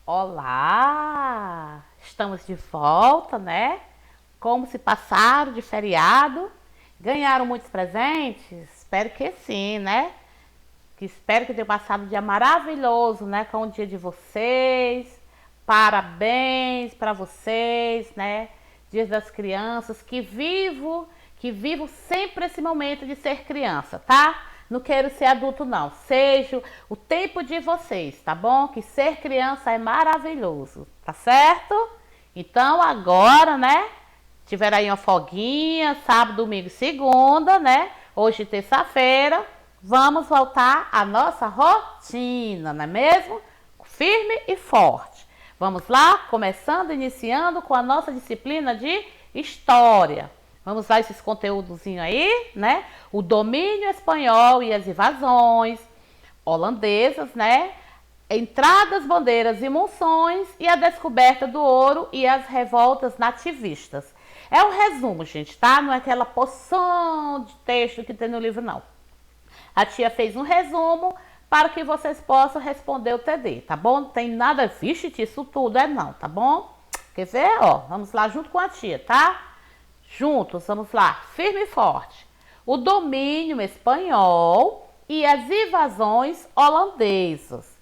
Olá! Estamos de volta, né? Como se passaram de feriado? Ganharam muitos presentes? Espero que sim, né? Espero que tenham passado um dia maravilhoso, né? Com o dia de vocês. Parabéns para vocês, né? Dias das Crianças. Que vivo sempre esse momento de ser criança, tá? Não quero ser adulto, não. Seja o tempo de vocês, tá bom? Que ser criança é maravilhoso, tá certo? Então agora, né? Tiveram aí uma folguinha, sábado, domingo e segunda, né? Hoje, terça-feira, vamos voltar à nossa rotina, não é mesmo? Firme e forte. Vamos lá, iniciando com a nossa disciplina de História. Vamos lá esses conteúdozinhos aí, né? O domínio espanhol e as invasões holandesas, né? Entradas, bandeiras e monções e a descoberta do ouro e as revoltas nativistas. É um resumo, gente, tá? Não é aquela porção de texto que tem no livro, não. A tia fez um resumo para que vocês possam responder o TD, tá bom? Não tem nada, vixe, isso tudo é não, tá bom? Quer ver? Ó, vamos lá junto com a tia, tá? Juntos, vamos lá, firme e forte. O domínio espanhol e as invasões holandesas.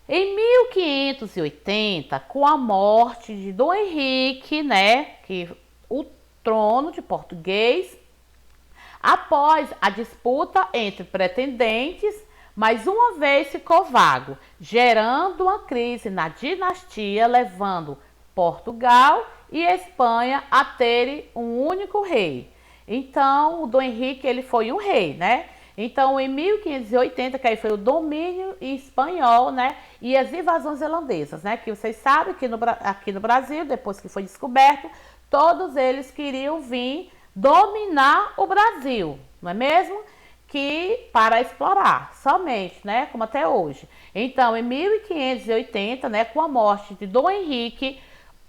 Em 1580, com a morte de Dom Henrique, né, que o trono de português, após a disputa entre pretendentes, mais uma vez ficou vago, gerando uma crise na dinastia, levando Portugal e Espanha a terem um único rei. Então, o Dom Henrique ele foi um rei, né? Então, em 1580, que aí foi o domínio espanhol, né? E as invasões holandesas, né? Que vocês sabem que aqui no Brasil, depois que foi descoberto, todos eles queriam vir dominar o Brasil, não é mesmo? Que para explorar somente, né? Como até hoje. Então, em 1580, né? Com a morte de Dom Henrique,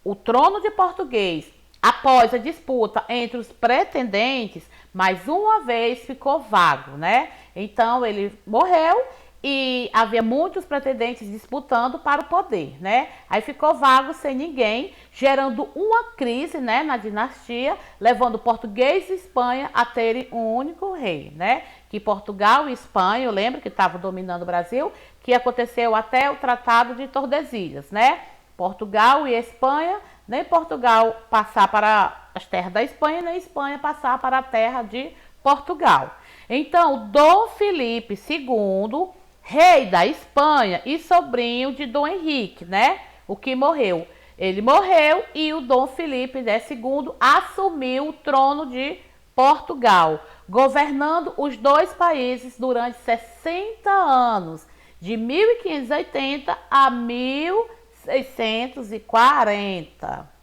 o trono de português, após a disputa entre os pretendentes, mais uma vez ficou vago, né? Então ele morreu e havia muitos pretendentes disputando para o poder, né? Aí ficou vago sem ninguém, gerando uma crise, né, na dinastia, levando português e Espanha a terem um único rei, né? Que Portugal e Espanha, eu lembro que estavam dominando o Brasil, que aconteceu até o Tratado de Tordesilhas, né? Portugal e Espanha, nem Portugal passar para as terras da Espanha, nem Espanha passar para a terra de Portugal. Então, Dom Felipe II, rei da Espanha e sobrinho de Dom Henrique, né? O que morreu. Ele morreu e o Dom Felipe II assumiu o trono de Portugal, governando os dois países durante 60 anos, de 1580 a 1640.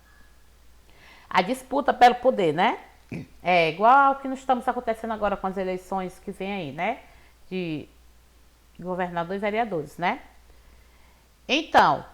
A disputa pelo poder, né? É igual ao que nós estamos acontecendo agora com as eleições que vem aí, né? De governador e vereadores, né? Então,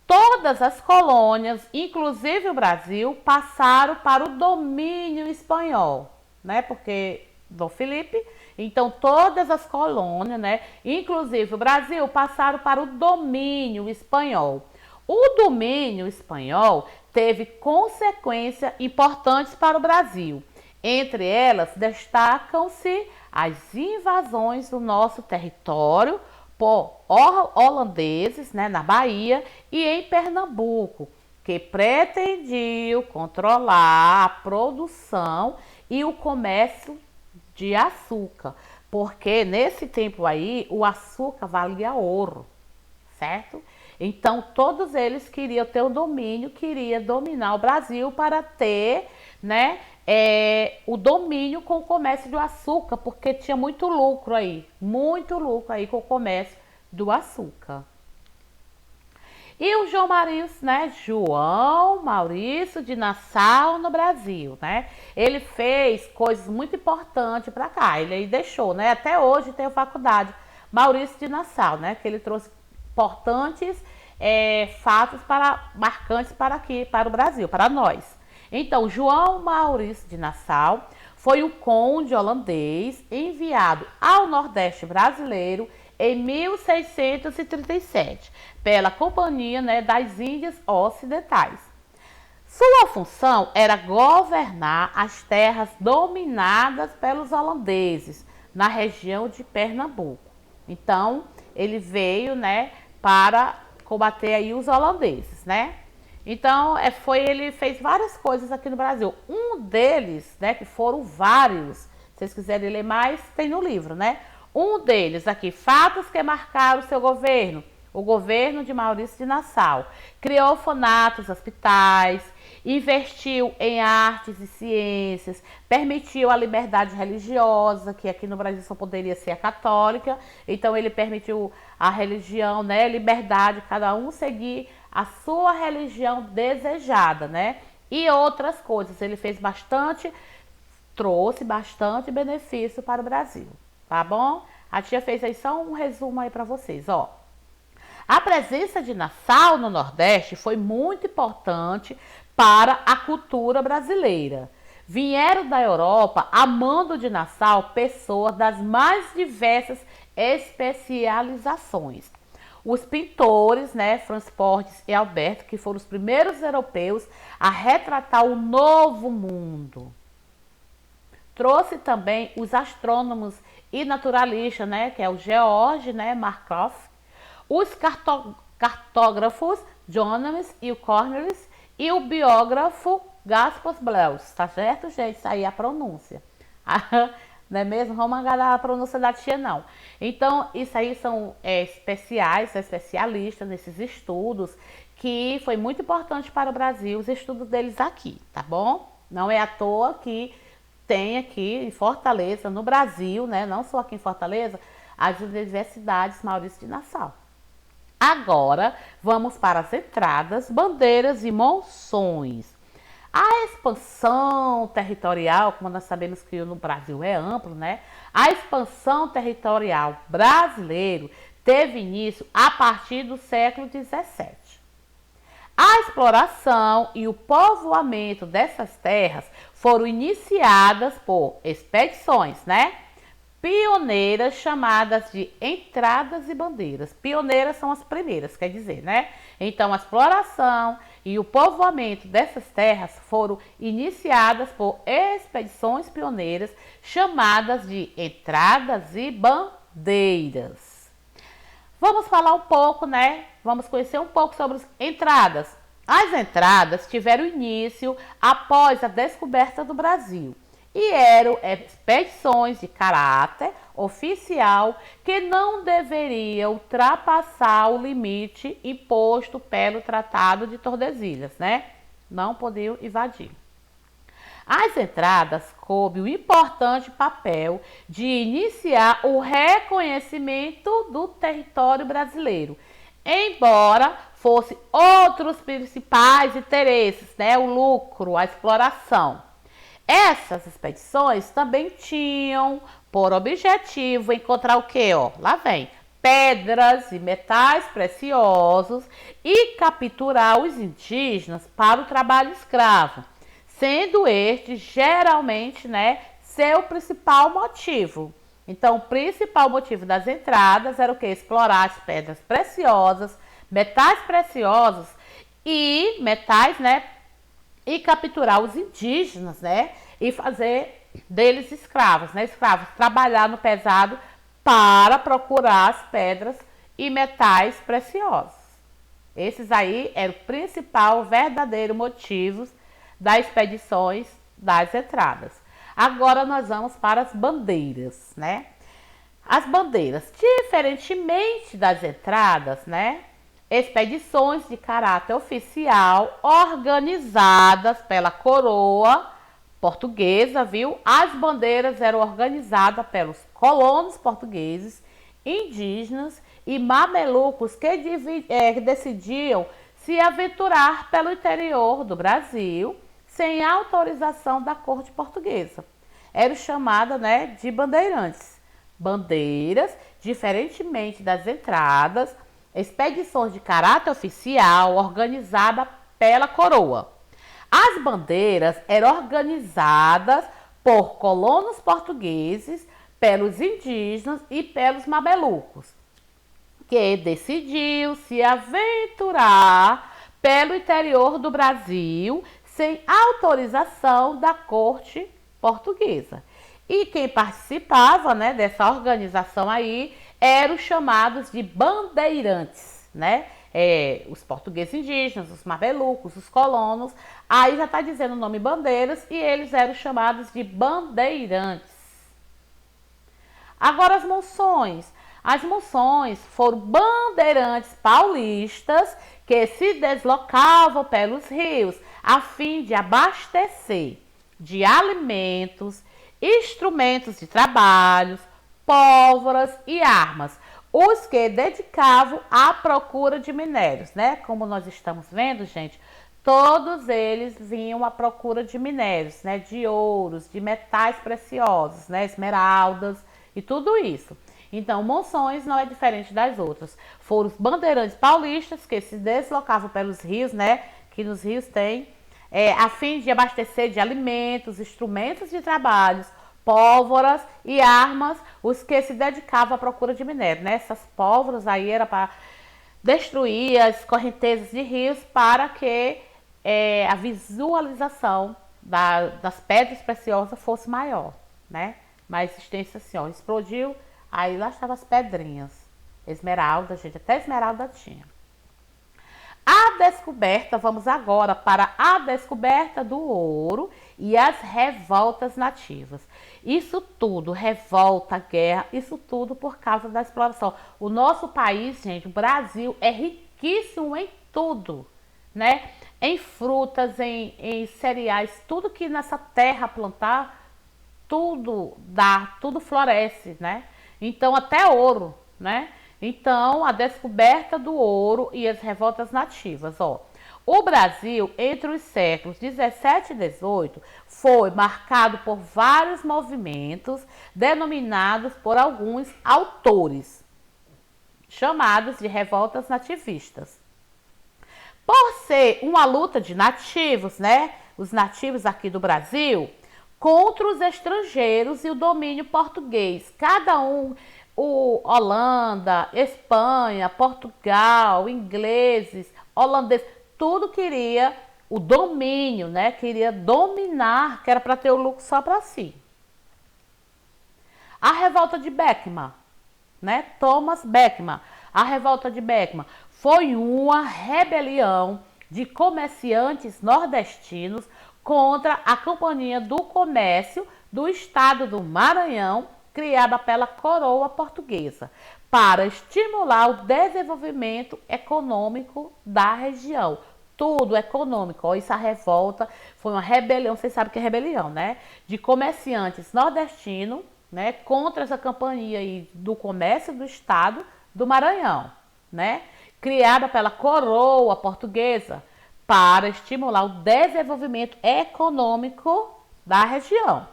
todas as colônias, inclusive o Brasil, passaram para o domínio espanhol, né? Porque Dom Felipe, então todas as colônias, né? Inclusive o Brasil, passaram para o domínio espanhol. O domínio espanhol teve consequências importantes para o Brasil. Entre elas, destacam-se as invasões do nosso território por holandeses, né, na Bahia e em Pernambuco, que pretendiam controlar a produção e o comércio de açúcar, porque nesse tempo aí o açúcar valia ouro, certo? Então todos eles queriam ter o domínio, queriam dominar o Brasil para ter, né, o domínio com o comércio do açúcar, porque tinha muito lucro aí com o comércio do açúcar. E o João Maurício, né? João Maurício de Nassau no Brasil, né? Ele fez coisas muito importantes para cá. Ele aí deixou, né? Até hoje tem a faculdade Maurício de Nassau, né? Que ele trouxe importantes fatos marcantes para aqui, para o Brasil, para nós. Então, João Maurício de Nassau foi um conde holandês enviado ao Nordeste brasileiro em 1637, pela Companhia, né, das Índias Ocidentais. Sua função era governar as terras dominadas pelos holandeses na região de Pernambuco. Então, ele veio, né, para combater aí os holandeses, né? Então, ele fez várias coisas aqui no Brasil. Um deles, né, que foram vários, se vocês quiserem ler mais, tem no livro, né? Um deles aqui, fatos que marcaram o seu governo. O governo de Maurício de Nassau. Criou orfanatos, hospitais, investiu em artes e ciências, permitiu a liberdade religiosa, que aqui no Brasil só poderia ser a católica. Então, ele permitiu a religião, né, liberdade, cada um seguir a sua religião desejada, né? E outras coisas. Ele fez bastante, trouxe bastante benefício para o Brasil, tá bom? A tia fez aí só um resumo aí para vocês, ó. A presença de Nassau no Nordeste foi muito importante para a cultura brasileira. Vieram da Europa, a mando de Nassau, pessoas das mais diversas especializações. Os pintores, né, Franz Portes e Alberto, que foram os primeiros europeus a retratar o novo mundo. Trouxe também os astrônomos e naturalistas, né, que é o George, né, Markov, os cartógrafos Johannes e o Cornelis e o biógrafo Gaspar Bleus, tá certo, gente? Isso aí é a pronúncia. Não é mesmo? Vamos agarrar a pronúncia da tia, não. Então, isso aí são especialistas nesses estudos, que foi muito importante para o Brasil, os estudos deles aqui, tá bom? Não é à toa que tem aqui em Fortaleza, no Brasil, né? Não só aqui em Fortaleza, as universidades Maurício de Nassau. Agora, vamos para as entradas, bandeiras e monções. A expansão territorial, como nós sabemos que no Brasil é amplo, né? A expansão territorial brasileira teve início a partir do século XVII. A exploração e o povoamento dessas terras foram iniciadas por expedições, né, pioneiras, chamadas de entradas e bandeiras. Pioneiras são as primeiras, quer dizer, né? Então, a exploração e o povoamento dessas terras foram iniciadas por expedições pioneiras, chamadas de entradas e bandeiras. Vamos falar um pouco, né? Vamos conhecer um pouco sobre as entradas. As entradas tiveram início após a descoberta do Brasil e eram expedições de caráter oficial que não deveriam ultrapassar o limite imposto pelo Tratado de Tordesilhas, né? Não podiam invadir. As entradas coube o importante papel de iniciar o reconhecimento do território brasileiro, embora fossem outros principais interesses, né? O lucro, a exploração. Essas expedições também tinham por objetivo encontrar o quê? Ó, lá vem, pedras e metais preciosos e capturar os indígenas para o trabalho escravo, sendo este geralmente, né, seu principal motivo. Então, o principal motivo das entradas era o que? Explorar as pedras preciosas, metais preciosos e metais, né, e capturar os indígenas, né, e fazer deles escravos, né, escravos, trabalhar no pesado para procurar as pedras e metais preciosos. Esses aí eram o principal, verdadeiro motivo das expedições das entradas. Agora nós vamos para as bandeiras, né? As bandeiras, diferentemente das entradas, né? Expedições de caráter oficial organizadas pela coroa portuguesa, viu? As bandeiras eram organizadas pelos colonos portugueses, indígenas e mamelucos que decidiam se aventurar pelo interior do Brasil sem autorização da corte portuguesa. Era chamada, né, de bandeirantes. Bandeiras, diferentemente das entradas, expedições de caráter oficial organizada pela coroa. As bandeiras eram organizadas por colonos portugueses, pelos indígenas e pelos mamelucos. que decidiu se aventurar pelo interior do Brasil sem autorização da corte portuguesa. E quem participava, né, dessa organização aí eram os chamados de bandeirantes, né? Os portugueses indígenas, os mamelucos, os colonos. Aí já está dizendo o nome bandeiras e eles eram chamados de bandeirantes. Agora as monções. As monções foram bandeirantes paulistas que se deslocavam pelos rios a fim de abastecer de alimentos, instrumentos de trabalho, pólvoras e armas, os que dedicavam à procura de minérios, né? Como nós estamos vendo, gente, todos eles vinham à procura de minérios, né? De ouros, de metais preciosos, né? Esmeraldas e tudo isso. Então, Monções não é diferente das outras. Foram os bandeirantes paulistas que se deslocavam pelos rios, né? Que nos rios tem, a fim de abastecer de alimentos, instrumentos de trabalhos, pólvoras e armas, os que se dedicavam à procura de minério, né? Essas pólvoras aí era para destruir as correntezas de rios para que a visualização das pedras preciosas fosse maior, né? Mas existência assim, ó, explodiu, aí lá estavam as pedrinhas, esmeralda, gente, até esmeralda tinha. A descoberta, vamos agora para a descoberta do ouro e as revoltas nativas. Isso tudo, revolta, guerra, isso tudo por causa da exploração. O nosso país, gente, o Brasil, é riquíssimo em tudo, né? Em frutas, em cereais, tudo que nessa terra plantar, tudo dá, tudo floresce, né? Então, até ouro, né? Então, a descoberta do ouro e as revoltas nativas, ó. O Brasil, entre os séculos 17 e 18, foi marcado por vários movimentos denominados por alguns autores, chamados de revoltas nativistas. Por ser uma luta de nativos, né? Os nativos aqui do Brasil, contra os estrangeiros e o domínio português. Cada um, Holanda, Espanha, Portugal, ingleses, holandeses, tudo queria o domínio, né? Queria dominar, que era para ter o lucro só para si. A revolta de Beckman, né? Thomas Beckman. A revolta de Beckman foi uma rebelião de comerciantes nordestinos contra a Companhia do Comércio do Estado do Maranhão, criada pela coroa portuguesa, para estimular o desenvolvimento econômico da região. Tudo econômico. Ó, essa revolta foi uma rebelião, vocês sabem que é rebelião, né? De comerciantes nordestinos, né? Contra essa companhia aí do comércio do Estado do Maranhão, né? Criada pela coroa portuguesa para estimular o desenvolvimento econômico da região.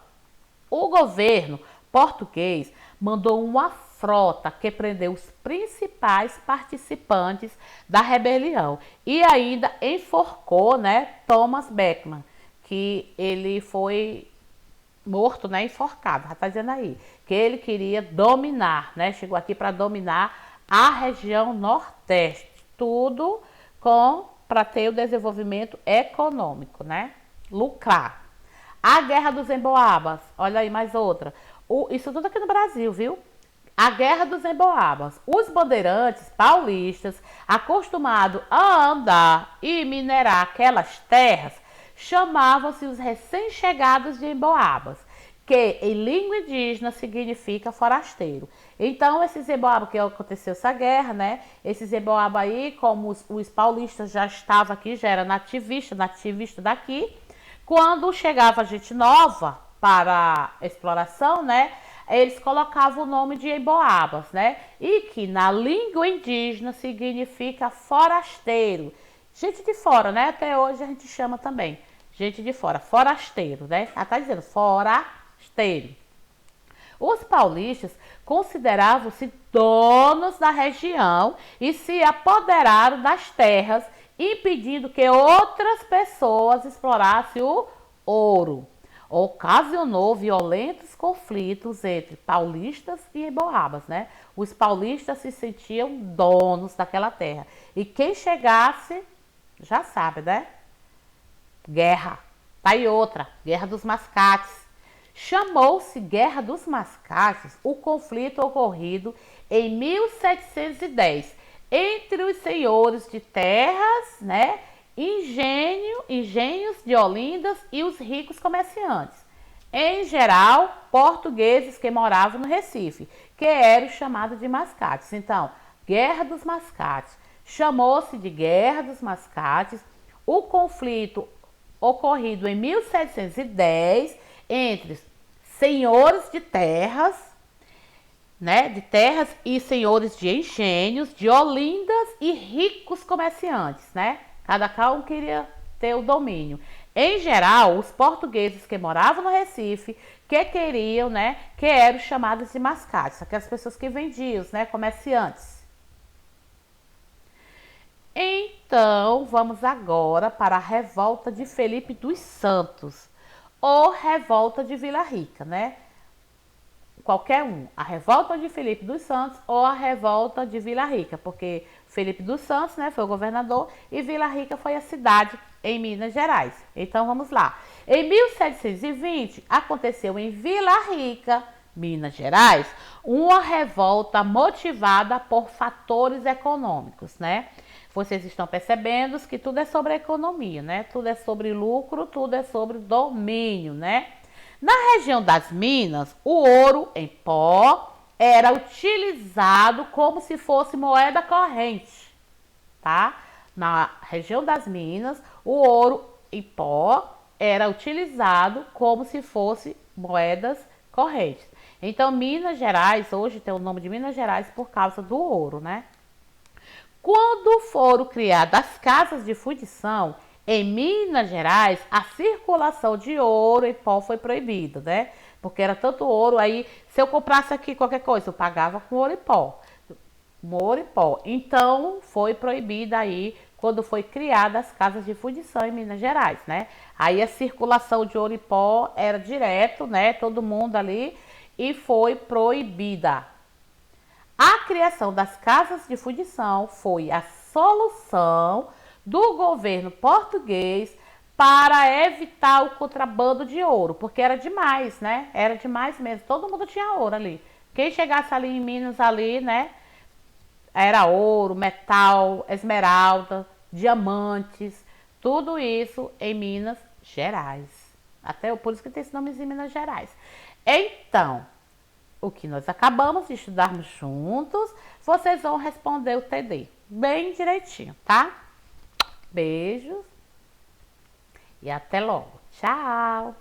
O governo português mandou uma frota que prendeu os principais participantes da rebelião e ainda enforcou, né, Thomas Beckman, que ele foi morto, né, enforcado. Já está dizendo aí que ele queria dominar, né, chegou aqui para dominar a região Nordeste, tudo para ter o desenvolvimento econômico, né, lucrar. A Guerra dos Emboabas, olha aí mais outra. Isso tudo aqui no Brasil, viu? A Guerra dos Emboabas. Os bandeirantes paulistas, acostumados a andar e minerar aquelas terras, chamavam-se os recém-chegados de Emboabas, que em língua indígena significa forasteiro. Então, esses Emboabas, que aconteceu essa guerra, né? Esses Emboabas aí, como os paulistas já estavam aqui, já era nativista daqui, quando chegava gente nova para a exploração, né? Eles colocavam o nome de Emboabas, né? E que na língua indígena significa forasteiro. Gente de fora, né? Até hoje a gente chama também. Gente de fora, forasteiro, né? Ela tá dizendo forasteiro. Os paulistas consideravam-se donos da região e se apoderaram das terras, impedindo que outras pessoas explorassem o ouro. ocasionou violentos conflitos entre paulistas e emboabas, né? Os paulistas se sentiam donos daquela terra. E quem chegasse, já sabe, né? Guerra. Tá aí outra, Guerra dos Mascates. Chamou-se Guerra dos Mascates o conflito ocorrido em 1710 entre os senhores de terras, né, engenhos de Olindas e os ricos comerciantes. Em geral, portugueses que moravam no Recife, que eram chamados de mascates. Então, Guerra dos Mascates. Chamou-se de Guerra dos Mascates o conflito ocorrido em 1710 entre senhores de terras, né, de terras e senhores de engenhos, de Olindas e ricos comerciantes, né? Cada um queria ter o domínio. Em geral, os portugueses que moravam no Recife, que queriam, né, que eram chamados de mascates, aquelas pessoas que vendiam, né, comerciantes. Então, vamos agora para a revolta de Felipe dos Santos, ou revolta de Vila Rica, né? Qualquer um, a revolta de Felipe dos Santos ou a revolta de Vila Rica, porque Felipe dos Santos, né, foi o governador e Vila Rica foi a cidade em Minas Gerais. Então vamos lá. Em 1720 aconteceu em Vila Rica, Minas Gerais, uma revolta motivada por fatores econômicos, né? Vocês estão percebendo que tudo é sobre economia, né? Tudo é sobre lucro, tudo é sobre domínio, né? Na região das Minas, o ouro em pó era utilizado como se fosse moeda corrente, tá? Na região das Minas, o ouro em pó era utilizado como se fosse moedas correntes. Então, Minas Gerais, hoje tem o nome de Minas Gerais por causa do ouro, né? Quando foram criadas as casas de fundição, em Minas Gerais, a circulação de ouro em pó foi proibida, né? Porque era tanto ouro, aí se eu comprasse aqui qualquer coisa, eu pagava com ouro em pó. Ouro em pó. Então, foi proibida aí quando foi criada as casas de fundição em Minas Gerais, né? Aí a circulação de ouro em pó era direto, né? Todo mundo ali, e foi proibida. A criação das casas de fundição foi a solução do governo português para evitar o contrabando de ouro, porque era demais, né? Era demais mesmo, todo mundo tinha ouro ali. Quem chegasse ali em Minas ali, né? Era ouro, metal, esmeralda, diamantes, tudo isso em Minas Gerais. Até por isso que tem esse nomezinho Minas Gerais. Então, o que nós acabamos de estudarmos juntos, vocês vão responder o TD bem direitinho, tá? Beijos e até logo. Tchau!